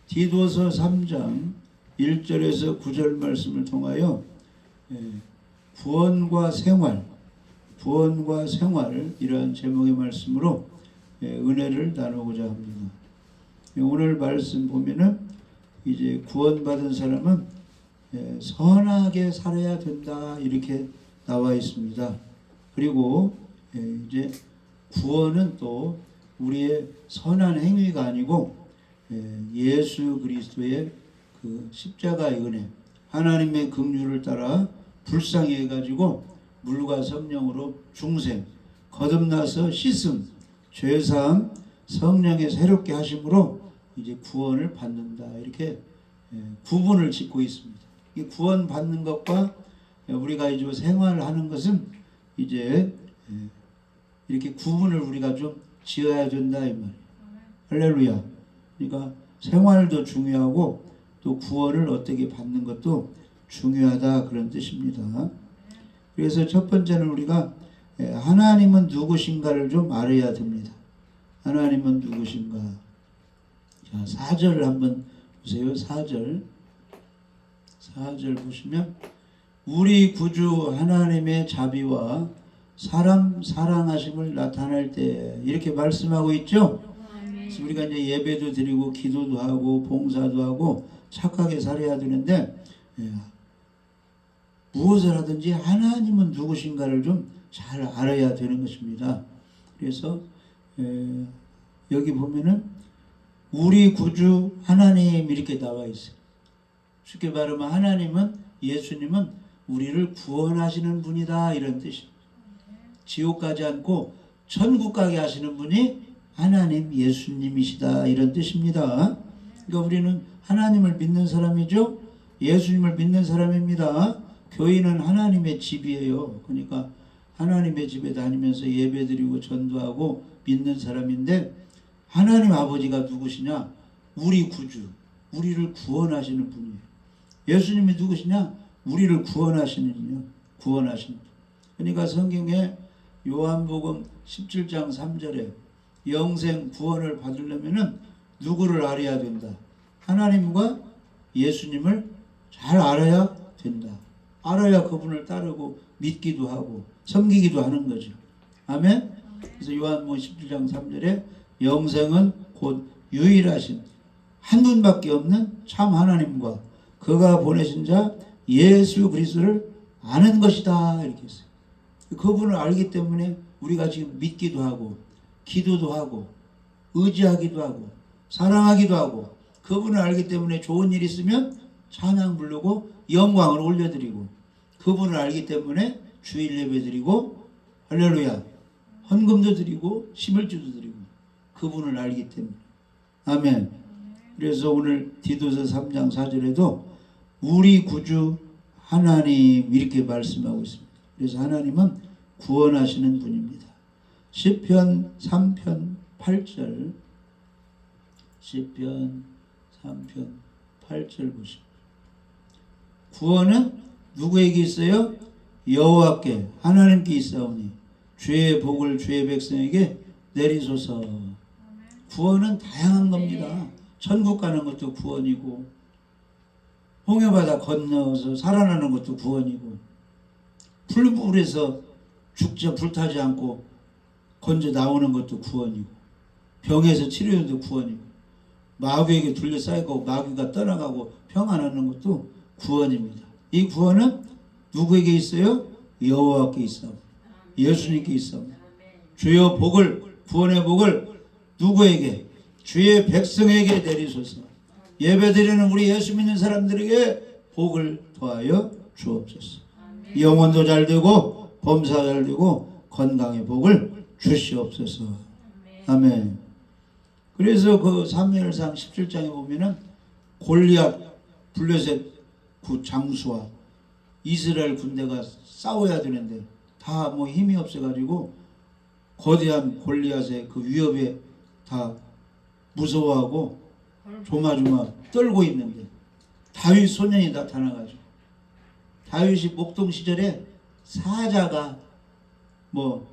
디도서 3장 1절에서 9절 말씀을 통하여 구원과 생활 이러한 제목의 말씀으로 은혜를 나누고자 합니다. 오늘 말씀 보면은 이제 구원받은 사람은 선하게 살아야 된다 이렇게 나와 있습니다. 그리고 이제 구원은 또 우리의 선한 행위가 아니고 예수 그리스도의 그 십자가의 은혜, 하나님의 긍휼을 따라 불쌍히 해가지고 물과 성령으로 중생, 거듭나서 씻음, 죄사함, 성령의 새롭게 하심으로 이제 구원을 받는다 이렇게 구분을 짓고 있습니다. 이 구원 받는 것과 우리가 이제 생활하는 것은 이제 이렇게 구분을 우리가 좀 지어야 된다 이 말이에요. 할렐루야. 그러니까 생활도 중요하고 또 구원을 어떻게 받는 것도 중요하다 그런 뜻입니다. 그래서 첫 번째는 우리가 하나님은 누구신가를 좀 알아야 됩니다. 하나님은 누구신가? 자, 4절을 한번 보세요. 4절 보시면 우리 구주 하나님의 자비와 사람 사랑하심을 나타낼 때 이렇게 말씀하고 있죠. 그래서 우리가 이제 예배도 드리고 기도도 하고 봉사도 하고 착하게 살아야 되는데 무엇을 하든지 하나님은 누구신가를 좀 잘 알아야 되는 것입니다. 그래서 여기 보면은 우리 구주 하나님 이렇게 나와 있어요. 쉽게 말하면 하나님은 예수님은 우리를 구원하시는 분이다 이런 뜻입니다. 지옥 가지 않고 천국 가게 하시는 분이 하나님 예수님이시다 이런 뜻입니다. 그러니까 우리는 하나님을 믿는 사람이죠. 예수님을 믿는 사람입니다. 교회는 하나님의 집이에요. 그러니까 하나님의 집에 다니면서 예배드리고 전도하고 믿는 사람인데 하나님 아버지가 누구시냐? 우리 구주, 우리를 구원하시는 분이에요. 예수님이 누구시냐? 우리를 구원하시는 분이요. 구원하시는 분. 그러니까 성경에 요한복음 17장 3절에 영생 구원을 받으려면은 누구를 알아야 된다. 하나님과 예수님을 잘 알아야 된다. 알아야 그분을 따르고 믿기도 하고 섬기기도 하는 거죠. 아멘. 그래서 요한복음 17장 3절에 영생은 곧 유일하신 한 분밖에 없는 참 하나님과 그가 보내신 자 예수 그리스도를 아는 것이다 이렇게 했어요. 그분을 알기 때문에 우리가 지금 믿기도 하고 기도도 하고 의지하기도 하고 사랑하기도 하고 그분을 알기 때문에 좋은 일 있으면 찬양 부르고 영광을 올려드리고 그분을 알기 때문에 주일 예배 드리고 할렐루야 헌금도 드리고 심을주도 드리고 그분을 알기 때문에 아멘. 그래서 오늘 디도서 3장 4절에도 우리 구주 하나님 이렇게 말씀하고 있습니다. 그래서 하나님은 구원하시는 분입니다. 시편 3편 8절 시편 3편 8절 보십시오. 구원은 누구에게 있어요? 여호와께 하나님께 있사오니 주의 복을 주의 백성에게 내리소서. 구원은 다양한 겁니다. 천국 가는 것도 구원이고 홍해바다 건너서 살아나는 것도 구원이고 풀물에서 죽지 불타지 않고 건져 나오는 것도 구원이고 병에서 치료해도 구원이고 마귀에게 둘러싸이고 마귀가 떠나가고 평안하는 것도 구원입니다. 이 구원은 누구에게 있어요? 여호와께 있어. 예수님께 있어. 주여 복을 구원의 복을 누구에게? 주의 백성에게 내리소서. 예배드리는 우리 예수 믿는 사람들에게 복을 더하여 주옵소서. 영혼도 잘 되고 범사가 잘 되고 건강의 복을 주시옵소서. 아멘. 그래서 그 사무엘상 17장에 보면은 골리앗 블레셋 그 장수와 이스라엘 군대가 싸워야 되는데 다 뭐 힘이 없어가지고 거대한 골리앗의 그 위협에 다 무서워하고 조마조마 떨고 있는데 다윗 소년이 나타나가지고 다윗이 목동 시절에 사자가 뭐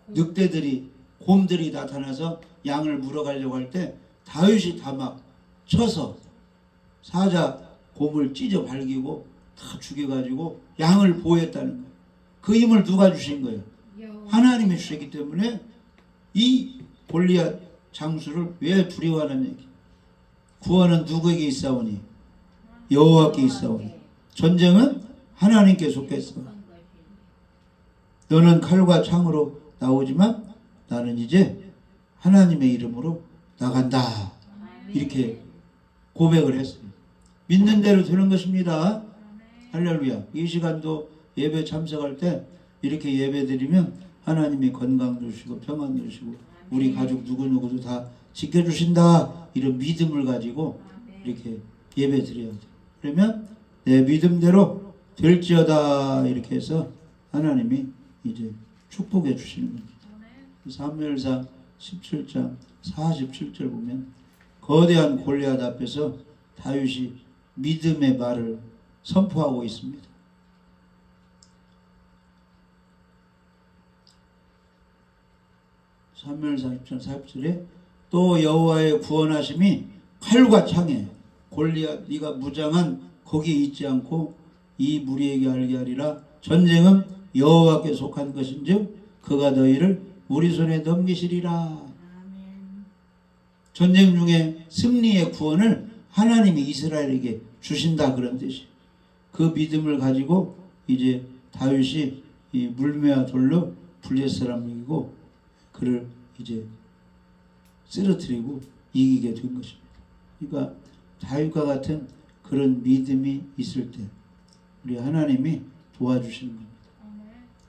늑대들이 곰들이 나타나서 양을 물어가려고 할 때 다윗이 다 막 쳐서 사자 곰을 찢어 발기고 다 죽여가지고 양을 보호했다는 거예요. 그 힘을 누가 주신 거예요? 하나님이 주셨기 때문에 이 골리앗 장수를 왜 두려워하는 얘기? 구원은 누구에게 있사오니? 여호와께 있사오니. 전쟁은 하나님께 속했어. 너는 칼과 창으로 나오지만 나는 이제 하나님의 이름으로 나간다. 이렇게 고백을 했어요. 믿는 대로 되는 것입니다. 할렐루야. 이 시간도 예배 참석할 때 이렇게 예배 드리면 하나님이 건강 주시고 평안 주시고 우리 가족 누구누구도 다 지켜주신다. 이런 믿음을 가지고 이렇게 예배 드려야 돼요. 그러면 내 믿음대로 될지어다. 이렇게 해서 하나님이 이제 축복해 주시는 겁니다. 사무엘상 17장 47절 보면 거대한 골리앗 앞에서 다윗이 믿음의 말을 선포하고 있습니다. 사무엘상 10장 40절에 또 여호와의 구원하심이 칼과 창에 골리앗 네가 무장한 거기에 있지 않고 이 무리에게 알게 하리라. 전쟁은 여호와께 속한 것인즉 그가 너희를 우리 손에 넘기시리라. 전쟁 중에 승리의 구원을 하나님이 이스라엘에게 주신다 그런 뜻이에요. 그 믿음을 가지고 이제 다윗이 이 물매와 돌로 블레셋 사람을 이기고 그를 이제 쓰러뜨리고 이기게 된 것입니다. 그러니까 다윗과 같은 그런 믿음이 있을 때 우리 하나님이 도와주시는 겁니다.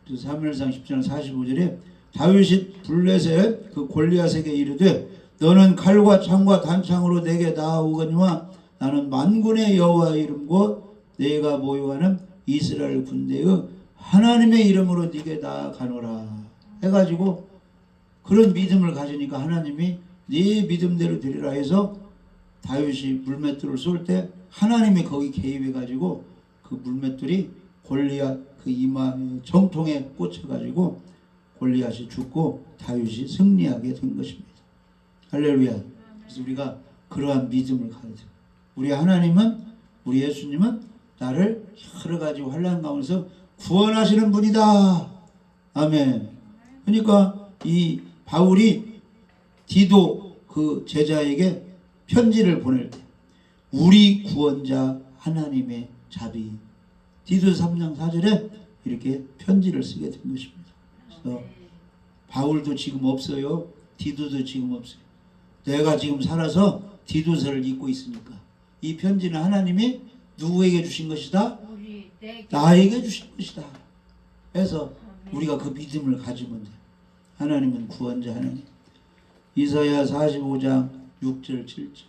그래서 사무엘상 10장 45절에 다윗이 블레셋 그 골리앗에게 이르되 너는 칼과 창과 단창으로 내게 나아오거니와 나는 만군의 여호와의 이름 곧 내가 모유하는 이스라엘 군대의 하나님의 이름으로 네게 나아가노라 해가지고 그런 믿음을 가지니까 하나님이 네 믿음대로 되리라 해서 다윗이 물맷돌을 쏠 때 하나님이 거기 개입해가지고 그 물맷돌이 골리앗 그 이마 정통에 꽂혀가지고 골리앗이 죽고 다윗이 승리하게 된 것입니다. 할렐루야. 그래서 우리가 그러한 믿음을 가져야 돼요. 우리 하나님은 우리 예수님은 나를 여러 가지 환난 가운데서 구원하시는 분이다. 아멘. 그러니까 이 바울이 디도 그 제자에게 편지를 보낼 때 우리 구원자 하나님의 자비 디도 3장 4절에 이렇게 편지를 쓰게 된 것입니다. 그래서 바울도 지금 없어요. 디도도 지금 없어요. 내가 지금 살아서 디도서를 읽고 있으니까 이 편지는 하나님이 누구에게 주신 것이다? 나에게 주신 것이다. 그래서 우리가 그 믿음을 가지면 돼요. 하나님은 구원자 하나님. 이사야 45장 6절 7절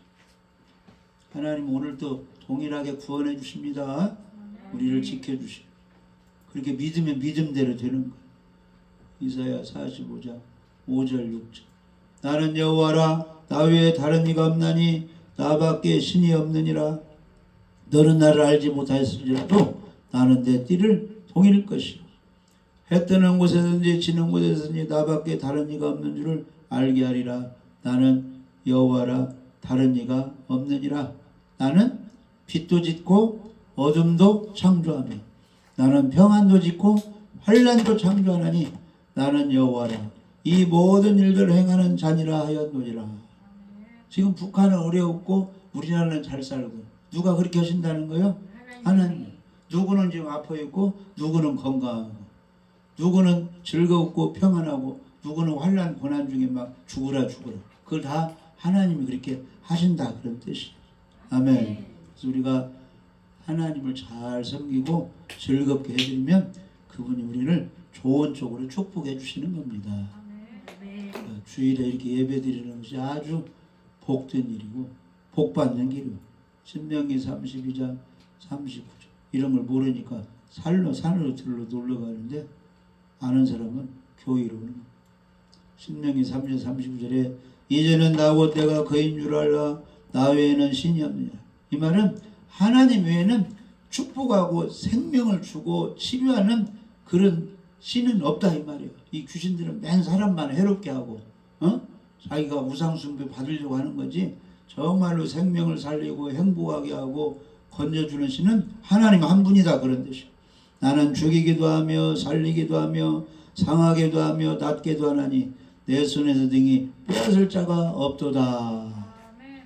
하나님 오늘도 동일하게 구원해 주십니다. 우리를 지켜주시고 그렇게 믿으면 믿음대로 되는 거예요. 이사야 45장 5절 6절 나는 여호와라 나 외에 다른 이가 없나니 나밖에 신이 없느니라. 너는 나를 알지 못하였을지라도 나는 내 띠를 동일 것이요 해 뜨는 곳에든지 지는 곳에든지 나밖에 다른 이가 없는 줄을 알게 하리라. 나는 여호와라 다른 이가 없느니라. 나는 빛도 짓고 어둠도 창조하며 나는 평안도 짓고 환난도 창조하나니 나는 여호와라 이 모든 일들을 행하는 자니라 하였노니라. 지금 북한은 어려웠고 우리나라는 잘 살고 누가 그렇게 하신다는 거예요? 하나님. 누구는 지금 아파 있고 누구는 건강하고 누구는 즐겁고 평안하고 누구는 환난 고난 중에 막 죽으라 그걸 다 하나님이 그렇게 하신다 그런 뜻이에요. 아멘. 그래서 우리가 하나님을 잘 섬기고 즐겁게 해드리면 그분이 우리를 좋은 쪽으로 축복해 주시는 겁니다. 그러니까 주일에 이렇게 예배 드리는 것이 아주 복된 일이고 복받는 길이고 신명기 32장 39절 이런 걸 모르니까 산으로 들러 놀러 가는데 아는 사람은 교회로 오는 거예요. 신명기 3장 39절에 이제는 나곧 내가 그인 줄 알라 나 외에는 신이 없느냐. 이 말은 하나님 외에는 축복하고 생명을 주고 치료하는 그런 신은 없다 이 말이에요. 이 귀신들은 맨 사람만 해롭게 하고 자기가 우상숭배 받으려고 하는 거지 정말로 생명을 살리고 행복하게 하고 건져주는 신은 하나님 한 분이다 그런 뜻이에요. 나는 죽이기도 하며 살리기도 하며 상하게도 하며 낫게도 하나니 내 손에서 등이 빼앗을 자가 없도다.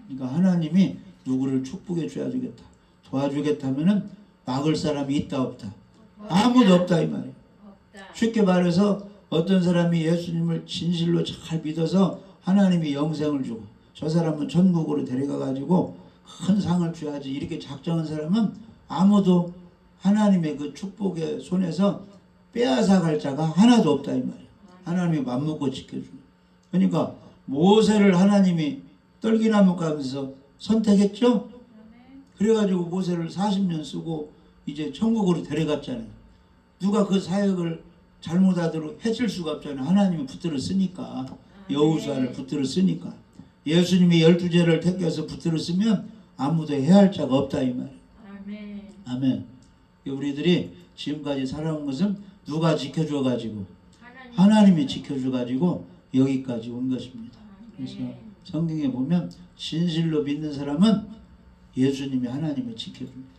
그러니까 하나님이 누구를 축복해 줘야 주겠다, 도와주겠다 하면은 막을 사람이 있다 없다? 아무도 없다 이 말이에요. 쉽게 말해서 어떤 사람이 예수님을 진실로 잘 믿어서 하나님이 영생을 주고 저 사람은 천국으로 데려가 가지고 큰 상을 줘야지 이렇게 작정한 사람은 아무도 하나님의 그 축복의 손에서 빼앗아 갈 자가 하나도 없다 이 말이에요. 하나님이 맘먹고 지켜주는. 그러니까 모세를 하나님이 떨기나무 가면서 선택했죠. 그래가지고 모세를 40년 쓰고 이제 천국으로 데려갔잖아요. 누가 그 사역을 잘못하도록 해칠 수가 없잖아요. 하나님이 붙들어 쓰니까. 여호수아를 붙들어 쓰니까. 예수님이 12제를 택해서 붙들어 쓰면 아무도 해야 할 자가 없다 이 말이에요. 아멘. 우리들이 지금까지 살아온 것은 누가 지켜줘 가지고 하나님이 지켜줘 가지고 여기까지 온 것입니다. 그래서 성경에 보면 진실로 믿는 사람은 예수님이 하나님이 지켜줍니다.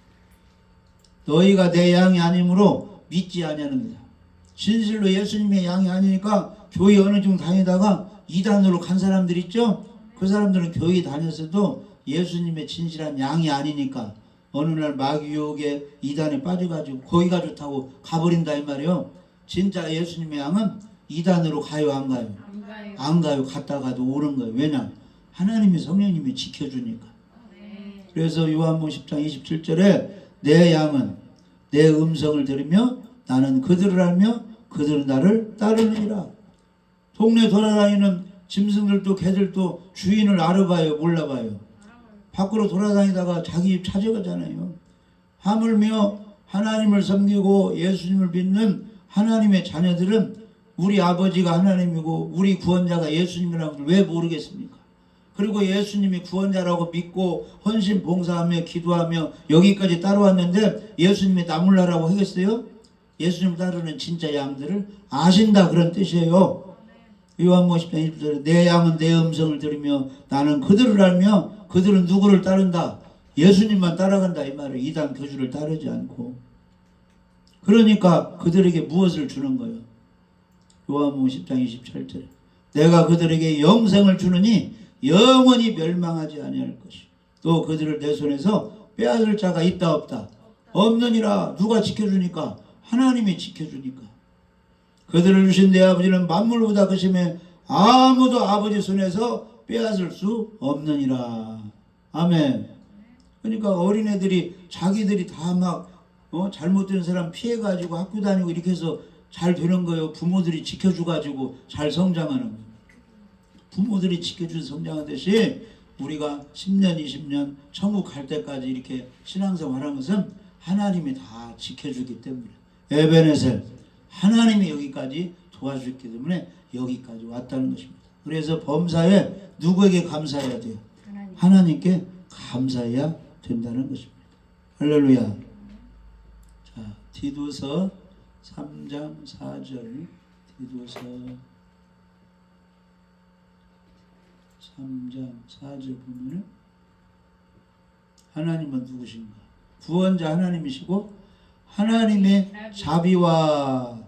너희가 내 양이 아니므로 믿지 아니하는구나. 진실로 예수님의 양이 아니니까 교회 어느 정도 다니다가 이단으로 간 사람들 있죠. 그 사람들은 교회 다녔어도 예수님의 진실한 양이 아니니까 어느 날 마귀 유혹에 이단에 빠져가지고 거기가 좋다고 가버린다 이 말이에요. 진짜 예수님의 양은 이단으로 가요 안 가요? 안 가요. 갔다가도 오는 거예요. 왜냐? 하나님이 성령님이 지켜주니까. 그래서 요한복음 10장 27절에 내 양은 내 음성을 들으며 나는 그들을 알며 그들은 나를 따르느니라. 동네 돌아다니는 짐승들도 개들도 주인을 알아봐요 몰라봐요? 밖으로 돌아다니다가 자기 집 찾아가잖아요. 하물며 하나님을 섬기고 예수님을 믿는 하나님의 자녀들은 우리 아버지가 하나님이고 우리 구원자가 예수님이라는 걸 왜 모르겠습니까? 그리고 예수님이 구원자라고 믿고 헌신 봉사하며 기도하며 여기까지 따라왔는데 예수님이 나몰라라고 하겠어요? 예수님 따르는 진짜 양들을 아신다 그런 뜻이에요. 요한복음 10장 20절에 내 양은 내 음성을 들으며 나는 그들을 알며 그들은 누구를 따른다? 예수님만 따라간다 이 말이에요. 이단 교주를 따르지 않고. 그러니까 그들에게 무엇을 주는 거예요? 요한복음 10장 27절에 내가 그들에게 영생을 주느니 영원히 멸망하지 아니할 것이 또 그들을 내 손에서 빼앗을 자가 있다 없다? 없느니라. 누가 지켜주니까? 하나님이 지켜주니까. 그들을 주신 내 아버지는 만물보다 크심에 아무도 아버지 손에서 빼앗을 수 없느니라. 아멘. 그러니까 어린애들이 자기들이 다 막 잘못된 사람 피해가지고 학교 다니고 이렇게 해서 잘 되는 거예요. 부모들이 지켜줘가지고 잘 성장하는 거예요. 부모들이 지켜준 성장하듯이 우리가 10년 20년 천국 갈 때까지 이렇게 신앙생활하는 것은 하나님이 다 지켜주기 때문에 에베네셀 하나님이 여기까지 도와주기 때문에 여기까지 왔다는 것입니다. 그래서 범사에 누구에게 감사해야 돼요? 하나님께 감사해야 된다는 것입니다. 할렐루야. 자, 디도서 3장 4절 디도서 3장 4절 보면은 하나님은 누구신가? 구원자 하나님이시고 하나님의 자비와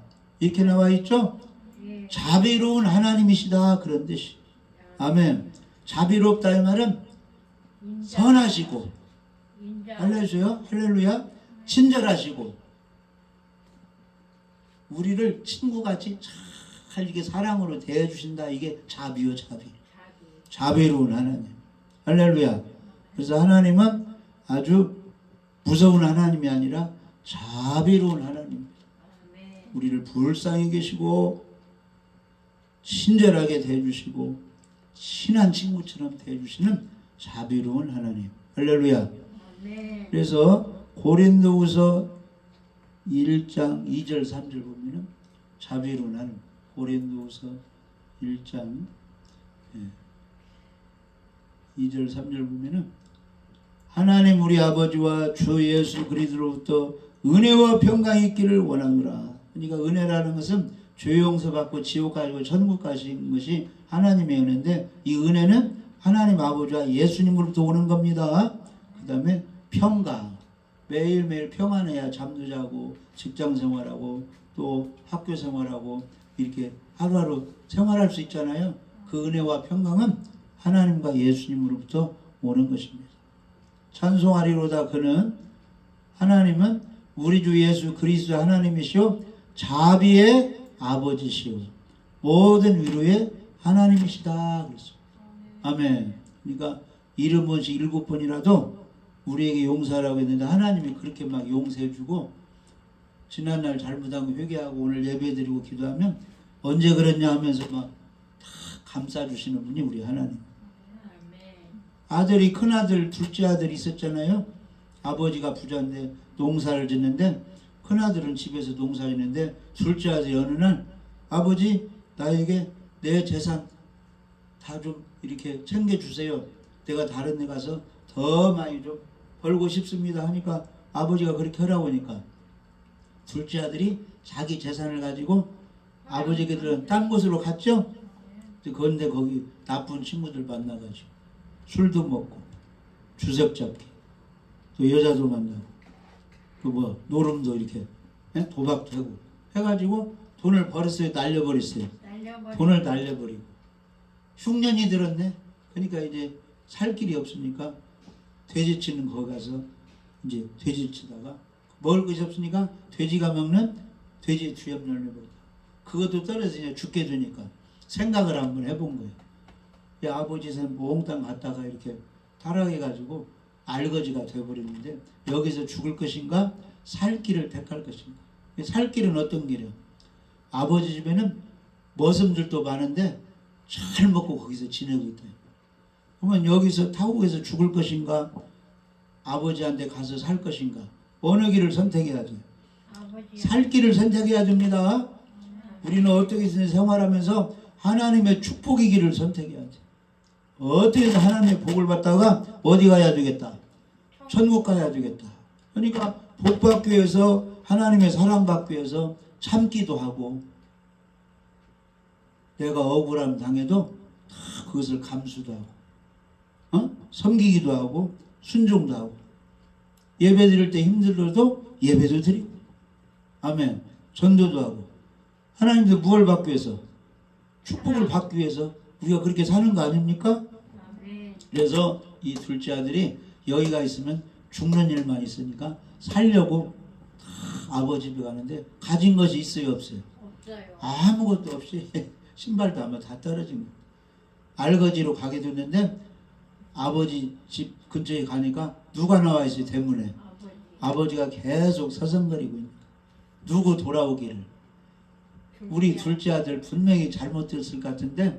이렇게 나와 있죠? 자비로운 하나님이시다 그런 뜻이. 아멘. 자비롭다 이 말은 선하시고 할렐루야 할렐루야 친절하시고 우리를 친구같이 잘 이렇게 사랑으로 대해주신다. 이게 자비요 자비. 자비로운 하나님. 할렐루야. 그래서 하나님은 아주 무서운 하나님이 아니라 자비로운 하나님. 우리를 불쌍히 계시고 친절하게 대해주시고 친한 친구처럼 대해주시는 자비로운 하나님. 할렐루야. 그래서 고린도후서 1장 2절 3절 보면은 자비로운 하나님. 고린도후서 1장 2절 3절 보면은 하나님 우리 아버지와 주 예수 그리스도로부터 은혜와 평강이 있기를 원하노라. 그러니까 은혜라는 것은 죄 용서 받고 지옥 가시고 천국 가신 것이 하나님의 은혜인데 이 은혜는 하나님 아버지와 예수님으로부터 오는 겁니다. 그 다음에 평강. 매일매일 평안해야 잠도 자고 직장 생활하고 또 학교 생활하고 이렇게 하루하루 생활할 수 있잖아요. 그 은혜와 평강은 하나님과 예수님으로부터 오는 것입니다. 찬송하리로다. 그는 하나님은 우리 주 예수 그리스도 하나님이시오 자비의 아버지시오 모든 위로의 하나님이시다 그랬어요. 아멘. 그러니까 이름 번씩 7번이라도 우리에게 용서하라고 했는데 하나님이 그렇게 막 용서해주고 지난날 잘못한 거 회개하고 오늘 예배드리고 기도하면 언제 그랬냐 하면서 막 다 감싸주시는 분이 우리 하나님. 아들이 큰아들 둘째 아들이 있었잖아요. 아버지가 부자인데 농사를 짓는데 큰아들은 집에서 농사 짓는데 둘째 아들이 어느 날 아버지 나에게 내 재산 다 좀 이렇게 챙겨주세요. 내가 다른 데 가서 더 많이 좀 벌고 싶습니다 하니까 아버지가 그렇게 하라고 하니까 둘째 아들이 자기 재산을 가지고 아버지께들은 딴 곳으로 갔죠. 그런데 거기 나쁜 친구들 만나가지고 술도 먹고 주색 잡기 또 여자도 만나고 그 뭐 노름도 이렇게 도박도 하고 해가지고 돈을 버렸어요. 날려버렸어요. 돈을 날려버리고 흉년이 들었네. 그러니까 이제 살 길이 없으니까 돼지치는 거기 가서 이제 돼지치다가 먹을 것이 없으니까 돼지가 먹는 돼지 투엽열매 버렸다. 그것도 떨어져 이제 죽게 되니까 생각을 한번 해본 거예요. 야, 아버지 산 몽땅 갔다가 이렇게 타락해가지고 알거지가 돼버렸는데 여기서 죽을 것인가 살 길을 택할 것인가. 살 길은 어떤 길이요? 아버지 집에는 머슴들도 많은데 잘 먹고 거기서 지내고 있다. 그러면 여기서 타국에서 죽을 것인가 아버지한테 가서 살 것인가 어느 길을 선택해야 돼요? 살 길을 선택해야 됩니다. 우리는 어떻게 생활하면서 하나님의 축복의 길을 선택해야 돼. 어떻게 해서 하나님의 복을 받다가 어디 가야 되겠다? 천국 가야 되겠다. 그러니까 복 받기 위해서 하나님의 사랑 받기 위해서 참기도 하고 내가 억울함 당해도 다 그것을 감수도 하고 섬기기도 하고 순종도 하고 예배 드릴 때 힘들어도 예배도 드리고 아멘. 전도도 하고 하나님도 무엇을 받기 위해서 축복을 받기 위해서 우리가 그렇게 사는 거 아닙니까? 그래서 이 둘째 아들이 여기가 있으면 죽는 일만 있으니까 살려고 아버지 집에 가는데 가진 것이 있어요 없어요? 없어요. 아무것도 없이 신발도 아마 다 떨어진 거예요. 알거지로 가게 됐는데 아버지 집 근처에 가니까 누가 나와 있어요 대문에. 아버지가 계속 서성거리고 있는 누구 돌아오기를. 우리 둘째 아들 분명히 잘못됐을 것 같은데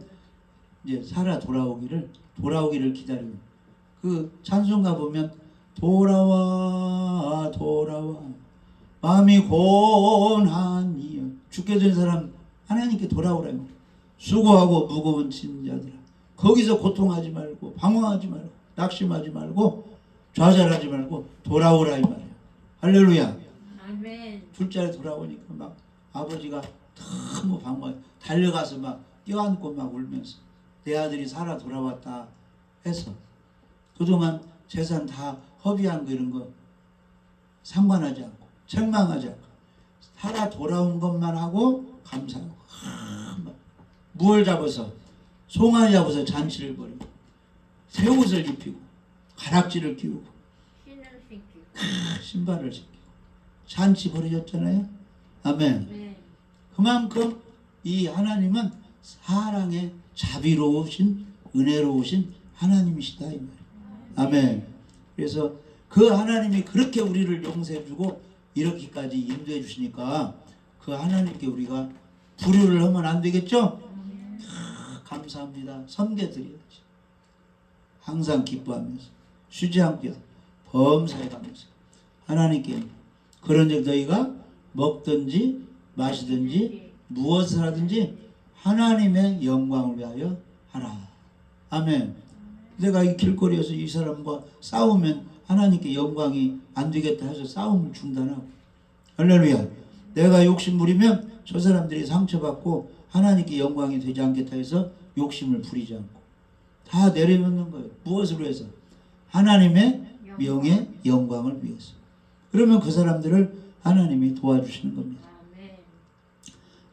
이제 살아 돌아오기를 기다리고 그 찬송가 보면 돌아와 돌아와 마음이 고난이여 죽게 된 사람 하나님께 돌아오라며 수고하고 무거운 짐 자들아 거기서 고통하지 말고 방황하지 말고 낙심하지 말고 좌절하지 말고 돌아오라 이 말이야. 할렐루야. 아멘. 둘째 돌아오니까 막 아버지가 너무 방황해 달려가서 막 껴안고 막 울면서 내 아들이 살아 돌아왔다 해서 그동안 재산 다 허비한 거 이런 거 상관하지 않고 책망하지 않고 살아 돌아온 것만 하고 감사하고 무얼 잡아서 송아지 잡아서 잔치를 벌이고 새 옷을 입히고 가락지를 끼우고 신발을 신기고 잔치 벌어졌잖아요. 아멘. 그만큼 이 하나님은 사랑의 자비로우신 은혜로우신 하나님이시다 이 말이에요. 아멘. 그래서 그 하나님이 그렇게 우리를 용서해주고 이렇게까지 인도해 주시니까 그 하나님께 우리가 불효를 하면 안 되겠죠? 감사합니다. 섬겨드려야지. 항상 기뻐하면서 쉬지 않고 범사해가면서 하나님께 그런 적 너희가 먹든지 마시든지 무엇을 하든지 하나님의 영광을 위하여 하라. 아멘. 내가 이 길거리에서 이 사람과 싸우면 하나님께 영광이 안 되겠다 해서 싸움을 중단하고 할렐루야. 내가 욕심 부리면 저 사람들이 상처받고 하나님께 영광이 되지 않겠다 해서 욕심을 부리지 않고 다 내려놓는 거예요. 무엇으로 해서? 하나님의 명예, 영광을 위해서. 그러면 그 사람들을 하나님이 도와주시는 겁니다.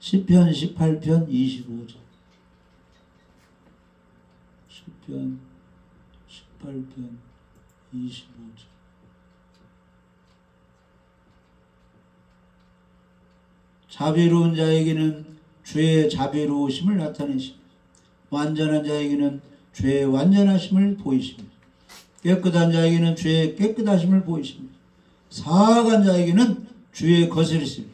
시편 18편 25절. 시편 18편 25절. 자비로운 자에게는 주의 자비로우심을 나타내시며 완전한 자에게는 주의 완전하심을 보이십니다. 깨끗한 자에게는 주의 깨끗하심을 보이십니다. 사악한 자에게는 주의 거스리심.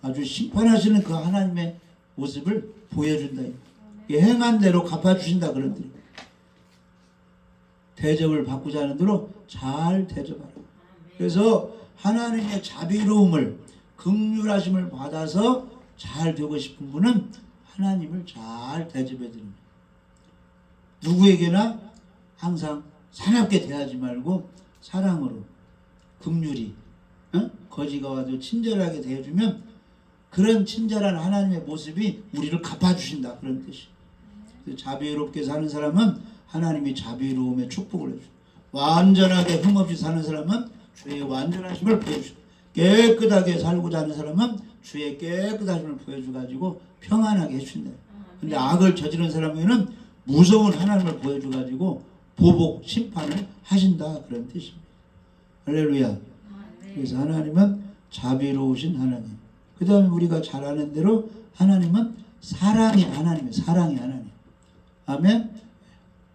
아주 심판하시는 그 하나님의 모습을 보여준다. 행한 대로 갚아주신다. 그런 대로 대접을 받고자 하는 대로 잘 대접하라. 그래서 하나님의 자비로움을, 긍휼하심을 받아서 잘 되고 싶은 분은 하나님을 잘 대접해 드립니다. 누구에게나 항상 사납게 대하지 말고 사랑으로, 긍휼히, 거지가 와도 친절하게 대해주면 그런 친절한 하나님의 모습이 우리를 갚아주신다. 그런 뜻이에요. 자비롭게 사는 사람은 하나님이 자비로움의 축복을 해주고, 완전하게 흠없이 사는 사람은 주의 완전하심을 보여주고, 깨끗하게 살고자 하는 사람은 주의 깨끗하심을 보여줘가지고 평안하게 해준다. 근데 악을 저지른 사람에게는 무서운 하나님을 보여줘가지고 보복, 심판을 하신다. 그런 뜻입니다. 할렐루야. 그래서 하나님은 자비로우신 하나님. 그 다음에 우리가 잘 아는 대로 하나님은 사랑의 하나님이에요. 사랑의 하나님. 아멘.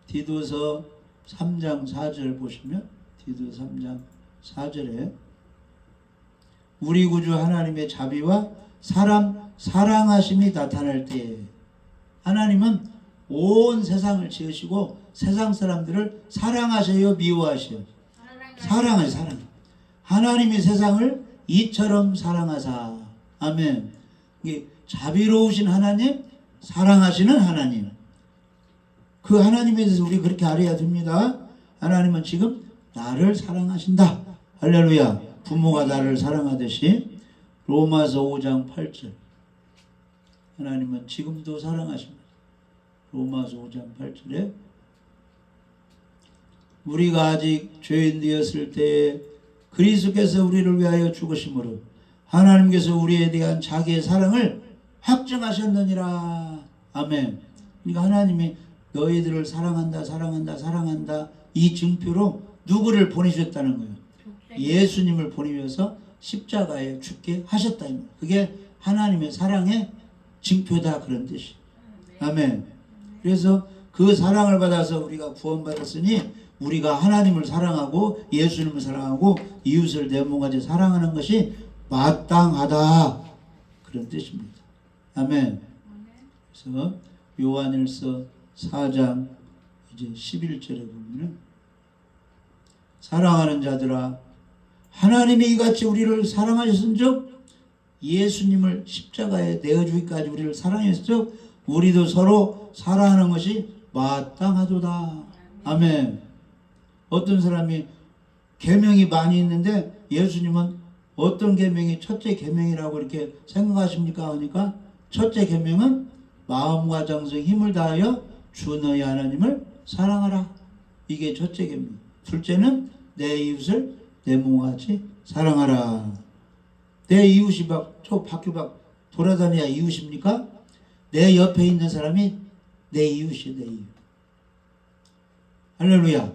디도서 3장 4절 보시면, 디도서 3장 4절에 우리 구주 하나님의 자비와 사랑하심이 나타날 때에, 하나님은 온 세상을 지으시고 세상 사람들을 사랑하셔요, 미워하셔요? 사랑하셔요. 사랑. 하나님이 세상을 이처럼 사랑하사. 아멘. 이게 자비로우신 하나님, 사랑하시는 하나님. 그 하나님에 대해서 우리 그렇게 알아야 됩니다. 하나님은 지금 나를 사랑하신다. 할렐루야. 부모가 나를 사랑하듯이. 로마서 5장 8절. 하나님은 지금도 사랑하십니다. 로마서 5장 8절에 우리가 아직 죄인 되었을 때에 그리스도께서 우리를 위하여 죽으심으로 하나님께서 우리에 대한 자기의 사랑을 확증하셨느니라. 아멘. 그러니까 하나님이 너희들을 사랑한다 이 증표로 누구를 보내셨다는 거예요? 예수님을 보내셔서 십자가에 죽게 하셨다. 그게 하나님의 사랑의 증표다. 그런 뜻이. 아멘. 그래서 그 사랑을 받아서 우리가 구원받았으니 우리가 하나님을 사랑하고 예수님을 사랑하고 이웃을 내 몸같이 사랑하는 것이 마땅하다. 그런 뜻입니다. 아멘. 그래서 요한일서 4장 이제 11절에 보면은 사랑하는 자들아 하나님이 이같이 우리를 사랑하셨은즉 예수님을 십자가에 내어주기까지 우리를 사랑했은즉 우리도 서로 사랑하는 것이 마땅하도다. 아멘. 어떤 사람이 계명이 많이 있는데 예수님은 어떤 계명이 첫째 계명이라고 이렇게 생각하십니까? 하니까 첫째 계명은 마음과 정성 힘을 다하여 주 너희 하나님을 사랑하라. 이게 첫째 계명. 둘째는 내 이웃을 내 몸같이 사랑하라. 내 이웃이 저 밖에 돌아다녀야 이웃입니까? 내 옆에 있는 사람이 내 이웃이에요. 내 이웃. 할렐루야.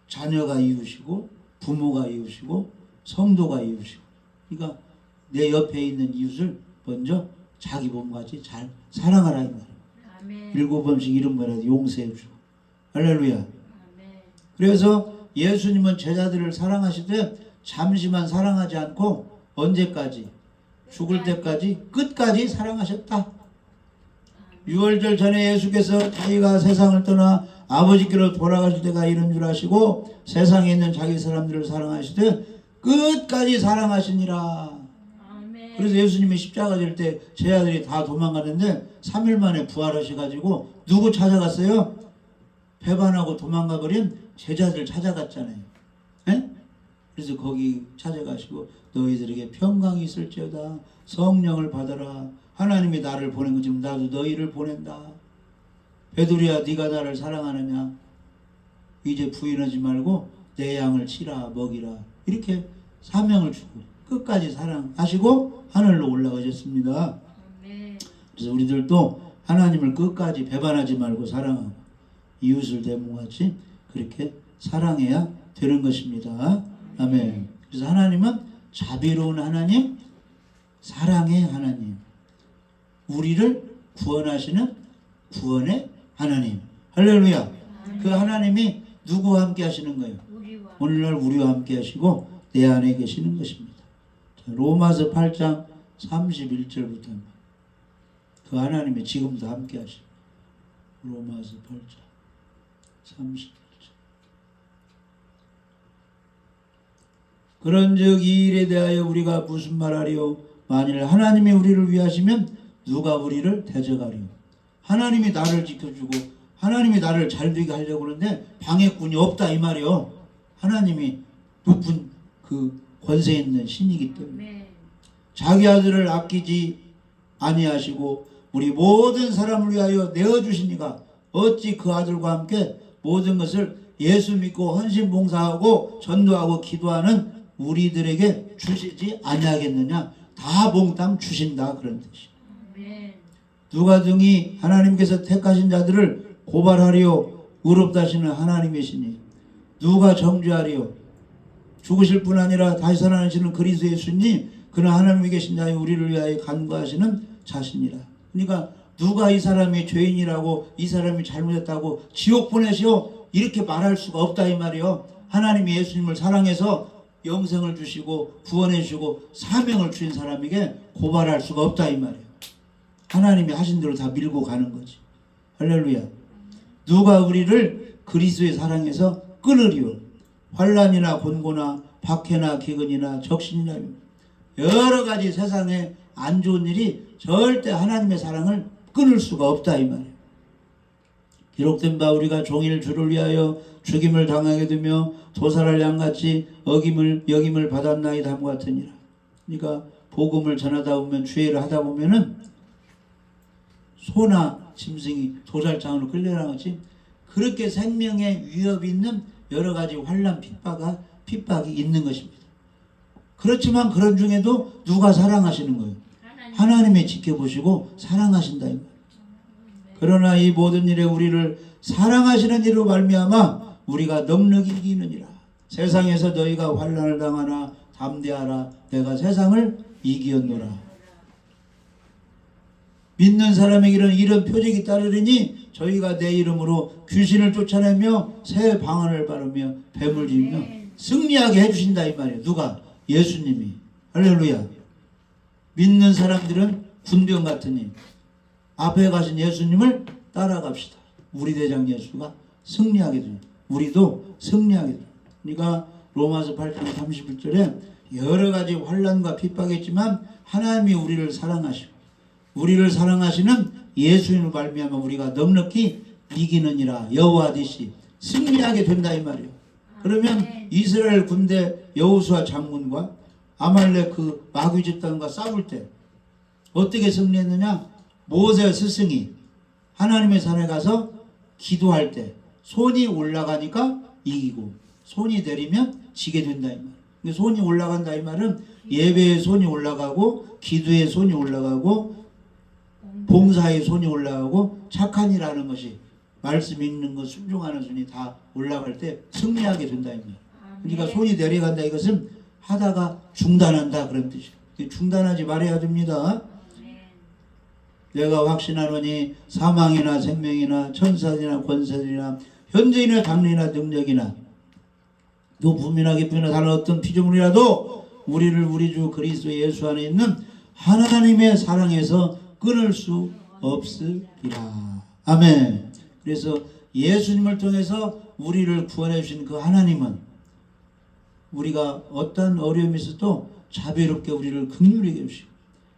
자녀가 이웃이고 부모가 이웃이고 성도가 이웃이고, 그러니까 내 옆에 있는 이웃을 먼저 자기 몸같이 잘 사랑하라 이 말이에요. 7번씩 이런 말에 용서해 주고. 할렐루야. 아멘. 그래서 예수님은 제자들을 사랑하시되 잠시만 사랑하지 않고 언제까지? 죽을 때까지 끝까지 사랑하셨다. 6월절 전에 예수께서 자기가 세상을 떠나 아버지께로 돌아가실 때가 이른 줄 아시고 세상에 있는 자기 사람들을 사랑하시되 끝까지 사랑하시니라. 아멘. 그래서 예수님이 십자가 질 때 제자들이 다 도망가는데 3일 만에 부활하셔가지고 누구 찾아갔어요? 배반하고 도망가 버린 제자들 찾아갔잖아요. 에? 그래서 거기 찾아가시고 너희들에게 평강이 있을지어다. 성령을 받아라. 하나님이 나를 보낸 것 지금 나도 너희를 보낸다. 베드로야 네가 나를 사랑하느냐? 이제 부인하지 말고 내 양을 치라 먹이라. 이렇게 사명을 주고 끝까지 사랑하시고 하늘로 올라가셨습니다. 그래서 우리들도 하나님을 끝까지 배반하지 말고 사랑하고 이웃을 대모같이 그렇게 사랑해야 되는 것입니다. 아멘. 그래서 하나님은 자비로운 하나님, 사랑의 하나님, 우리를 구원하시는 구원의 하나님. 할렐루야. 그 하나님이 누구와 함께 하시는 거예요? 오늘날 우리와 함께 하시고 내 안에 계시는 것입니다. 로마서 8장 31절부터 그 하나님이 지금도 함께 하시고 로마서 8장 31절 그런즉 이 일에 대하여 우리가 무슨 말하리요? 만일 하나님이 우리를 위하시면 누가 우리를 대적하리요? 하나님이 나를 지켜주고 하나님이 나를 잘되게 하려고 하는데 방해꾼이 없다 이 말이요. 하나님이 높은 그 권세 있는 신이기 때문에 자기 아들을 아끼지 아니하시고 우리 모든 사람을 위하여 내어주시니가 어찌 그 아들과 함께 모든 것을 예수 믿고 헌신봉사하고 전도하고 기도하는 우리들에게 주시지 아니하겠느냐. 다 몽땅 주신다 그런 뜻이에요. 누가 등이 하나님께서 택하신 자들을 고발하리요 의롭다 하시는 하나님이시니 누가 정죄하리요? 죽으실 뿐 아니라 다시 살아나시는 그리스도 예수님 그는 하나님이 계신 자의 우리를 위하여 간구하시는 자신이라. 그러니까 누가 이 사람이 죄인이라고 이 사람이 잘못했다고 지옥 보내시오 이렇게 말할 수가 없다 이 말이요. 하나님이 예수님을 사랑해서 영생을 주시고 구원해 주시고 사명을 주신 사람에게 고발할 수가 없다 이 말이에요. 하나님이 하신 대로 다 밀고 가는 거지. 할렐루야. 누가 우리를 그리스도의 사랑에서 끊으리요? 환난이나 곤고나 박해나 기근이나 적신이나 여러 가지 세상에 안 좋은 일이 절대 하나님의 사랑을 끊을 수가 없다 이 말이에요. 기록된 바 우리가 종일 주를 위하여 죽임을 당하게 되며 도살할 양같이 여김을 받았나이다 함 같으니라. 그러니까 복음을 전하다 보면 주의를 하다 보면은 소나 짐승이 도살장으로 끌려나가지 그렇게 생명에 위협이 있는 여러 가지 환난 핍박이 있는 것입니다. 그렇지만 그런 중에도 누가 사랑하시는 거예요? 하나님이 지켜보시고 사랑하신다. 그러나 이 모든 일에 우리를 사랑하시는 이로 말미암아 우리가 넉넉히 이기느니라. 세상에서 너희가 환난을 당하나 담대하라. 내가 세상을 이기었노라. 믿는 사람에게는 이런 표적이 따르리니 저희가 내 이름으로 귀신을 쫓아내며 새 방언을 바르며 뱀을 지으며 승리하게 해주신다 이 말이에요. 누가? 예수님이. 할렐루야. 믿는 사람들은 군병 같으니 앞에 가신 예수님을 따라갑시다. 우리 대장 예수가 승리하게 됩니다. 우리도 승리하게 됩니다. 그러니까 로마서 8장 31절에 여러 가지 환난과 핍박이 있지만 하나님이 우리를 사랑하시고 우리를 사랑하시는 예수님을 말미암아 우리가 넉넉히 이기느니라. 여호와듯이 승리하게 된다 이 말이에요. 그러면 이스라엘 군대 여호수아 장군과 아말렉 그 마귀 집단과 싸울 때 어떻게 승리했느냐? 모세 스승이 하나님의 산에 가서 기도할 때 손이 올라가니까 이기고 손이 내리면 지게 된다 이 말. 손이 올라간다 이 말은 예배에 손이 올라가고 기도에 손이 올라가고 봉사에 손이 올라가고 착한 일 하는 것이 말씀 읽는 것 순종하는 손이 다 올라갈 때 승리하게 된다 이 말. 그러니까 손이 내려간다 이것은 하다가 중단한다 그런 뜻이에요. 중단하지 말아야 됩니다. 내가 확신하노니 사망이나 생명이나 천사들이나 권세들이나 현재이나 장래이나 능력이나 높음이나 깊음이나 다른 어떤 피조물이라도 우리를 우리 주 그리스도 예수 안에 있는 하나님의 사랑에서 끊을 수 없으리라. 아멘. 그래서 예수님을 통해서 우리를 구원해 주신 그 하나님은 우리가 어떤 어려움이 있어도 자비롭게 우리를 긍휼히 여기시고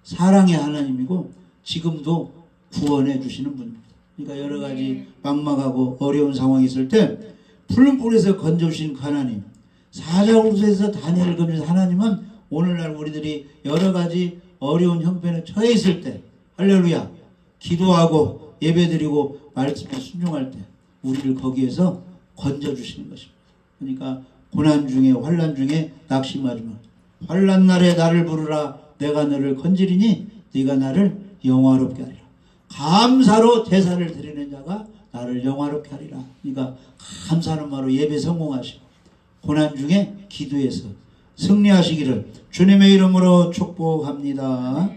사랑의 하나님이고 지금도 구원해 주시는 분입니다. 그러니까 여러 가지 막막하고 어려운 상황이 있을 때 푸른 불에서 건져주신 그 하나님, 사자굴에서 다니엘을 건져주신 하나님은 오늘날 우리들이 여러 가지 어려운 형편에 처해 있을 때 할렐루야 기도하고 예배드리고 말씀에 순종할 때 우리를 거기에서 건져주시는 것입니다. 그러니까 고난 중에 환난 중에 낙심하지 마. 환난 날에 나를 부르라. 내가 너를 건지리니 네가 나를 영화롭게 하리라. 감사로 제사를 드리는 자가 나를 영화롭게 하리라. 그러니까 감사하는 말로 예배 성공하시고 고난 중에 기도해서 승리하시기를 주님의 이름으로 축복합니다.